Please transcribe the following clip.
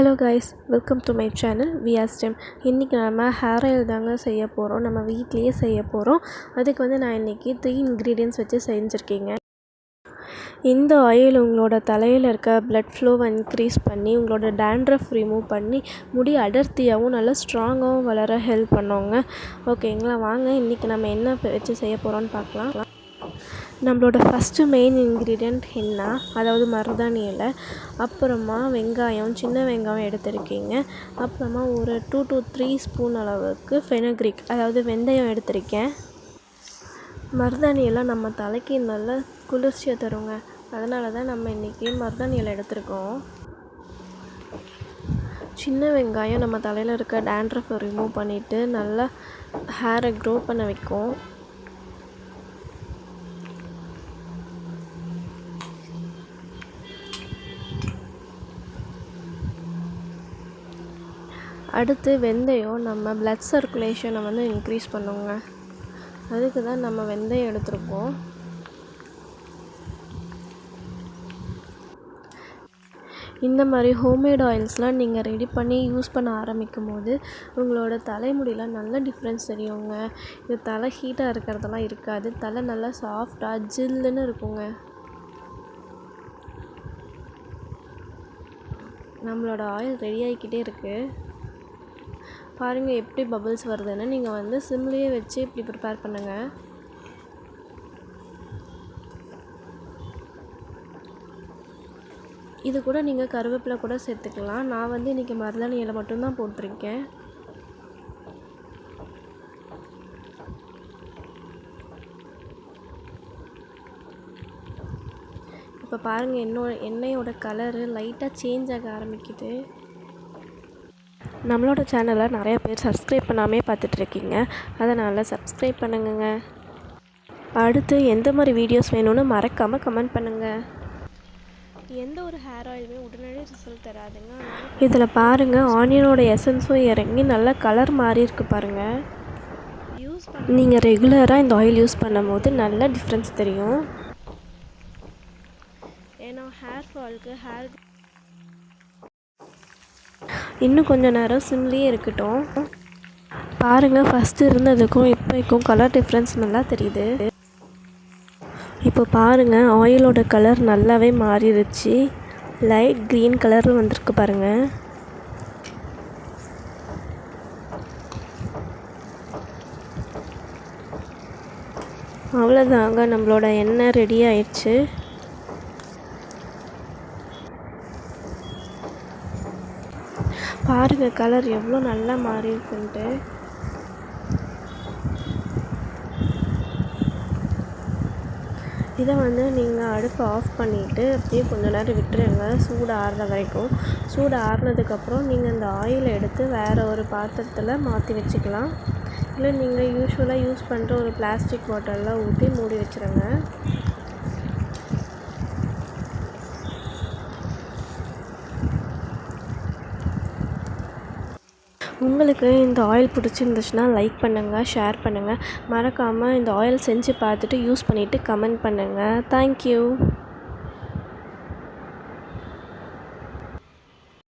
Hello guys, welcome to my channel விஆஸ்டெம். இன்றைக்கி நம்ம ஹேர் ஆயில் தாங்க செய்ய போகிறோம். நம்ம வீட்லேயே செய்ய போகிறோம். அதுக்கு நான் இன்றைக்கி 3 இன்க்ரீடியன்ட்ஸ் வச்சு செஞ்சுருக்கேங்க. இந்த ஆயில் உங்களோட தலையில் இருக்க பிளட் ஃப்ளோவை இன்க்ரீஸ் பண்ணி உங்களோட டேண்ட்ரஃப் ரிமூவ் பண்ணி முடி அடர்த்தியாகவும் நல்லா ஸ்ட்ராங்காகவும் வளர ஹெல்ப் பண்ணுவோங்க. ஓகேங்களா, வாங்க இன்றைக்கி நம்ம என்ன வச்சு செய்ய போகிறோன்னு பார்க்கலாம். நம்மளோட ஃபஸ்ட்டு மெயின் இன்க்ரீடியண்ட் ஹென்னா, அதாவது மருதாணி இலை. அப்புறமா வெங்காயம், சின்ன வெங்காயம் எடுத்திருக்கீங்க. அப்புறமா ஒரு 2 to 3 ஸ்பூன் அளவுக்கு ஃபெனுக்ரீக், அதாவது வெந்தயம் எடுத்திருக்கேன். மருதாணி இலை நம்ம தலைக்கு நல்ல குளிர்ச்சியை தருங்க. அதனால தான் நம்ம இன்றைக்கி மருதாணி இலை எடுத்திருக்கோம். சின்ன வெங்காயம் நம்ம தலையில் இருக்க டேண்ட்ரஃபை ரிமூவ் பண்ணிவிட்டு நல்லா ஹேரை க்ரோ பண்ண வைக்கும். அடுத்து வெந்தயம் நம்ம பிளட் சர்க்குலேஷனை இன்க்ரீஸ் பண்ணுங்க. அதுக்கு தான் நம்ம வெந்தயம் எடுத்துருக்கோம். இந்த மாதிரி ஹோம்மேட் ஆயில்ஸ்லாம் நீங்கள் ரெடி பண்ணி யூஸ் பண்ண ஆரம்பிக்கும் போது உங்களோட தலைமுடியில் நல்ல டிஃப்ரென்ஸ் தெரியுங்க. இது தலை ஹீட்டாக இருக்கிறதெல்லாம் இருக்காது. தலை நல்லா சாஃப்டாக ஜில்லுன்னு இருக்குங்க. நம்மளோட ஆயில் ரெடி ஆகிக்கிட்டே இருக்குது. பாருங்கள் எப்படி பபிள்ஸ் வருதுன்னு. நீங்கள் சிம்லேயே வச்சு இப்படி ப்ரிப்பேர் பண்ணுங்கள். இது கூட நீங்கள் கருவேப்பிலை கூட சேர்த்துக்கலாம். நான் இன்றைக்கி மருதாணி இலை மட்டும்தான் போட்டிருக்கேன். இப்போ பாருங்கள், எண்ணெயோட கலரு லைட்டாக சேஞ்ச் ஆக ஆரம்பிக்குது. நம்மளோட சேனலை நிறைய பேர் சப்ஸ்கிரைப் பண்ணாமே பார்த்துட்ருக்கீங்க. அதனால் சப்ஸ்கிரைப் பண்ணுங்க. அடுத்து எந்த மாதிரி வீடியோஸ் வேணும்னு மறக்காமல் கமெண்ட் பண்ணுங்கள். எந்த ஒரு ஹேர் ஆயிலுமே உடனடி ரிசல்ட் தராதுங்க. இதில் பாருங்கள், ஆனியனோட எசன்ஸும் இறங்கி நல்லா கலர் மாறி இருக்கு பாருங்கள். நீங்கள் ரெகுலராக இந்த ஆயில் யூஸ் பண்ணும் போது நல்ல டிஃப்ரென்ஸ் தெரியும். ஏன்னா ஹேர் ஃபாலுக்கு இன்னும் கொஞ்சம் நேரம் சிம்லேயே இருக்கட்டும். பாருங்கள், ஃபஸ்ட்டு இருந்ததுக்கும் இப்போக்கும் கலர் டிஃப்ரென்ஸ் நல்லா தெரியுது. இப்போ பாருங்கள், ஆயிலோட கலர் நல்லாவே மாறிடுச்சு. லைட் க்ரீன் கலர் வந்திருக்கு பாருங்கள். அவ்வளோதாங்க, நம்மளோட எண்ணெய் ரெடி ஆயிடுச்சு. பாருங்கள் கலர் எவ்வளோ நல்லா மாறி இருக்குன்ட்டு. இதை நீங்கள் அடுப்பை ஆஃப் பண்ணிவிட்டு அப்படியே கொஞ்சம் நேரம் விட்டுருங்க, சூடு ஆறுற வரைக்கும். சூடு ஆறுனதுக்கப்புறம் நீங்கள் இந்த ஆயிலை எடுத்து வேறு ஒரு பாத்திரத்தில் மாற்றி வச்சுக்கலாம். இல்லை நீங்கள் யூஸ்வலாக யூஸ் பண்ணுற ஒரு பிளாஸ்டிக் பாட்டிலில் ஊற்றி மூடி வச்சுருங்க. உங்களுக்கு இந்த ஆயில் பிடிச்சிருந்துச்சுன்னா லைக் பண்ணுங்கள், ஷேர் பண்ணுங்கள். மறக்காமல் இந்த ஆயில் செஞ்சு பார்த்துட்டு யூஸ் பண்ணிவிட்டு கமெண்ட் பண்ணுங்கள். தேங்க்யூ.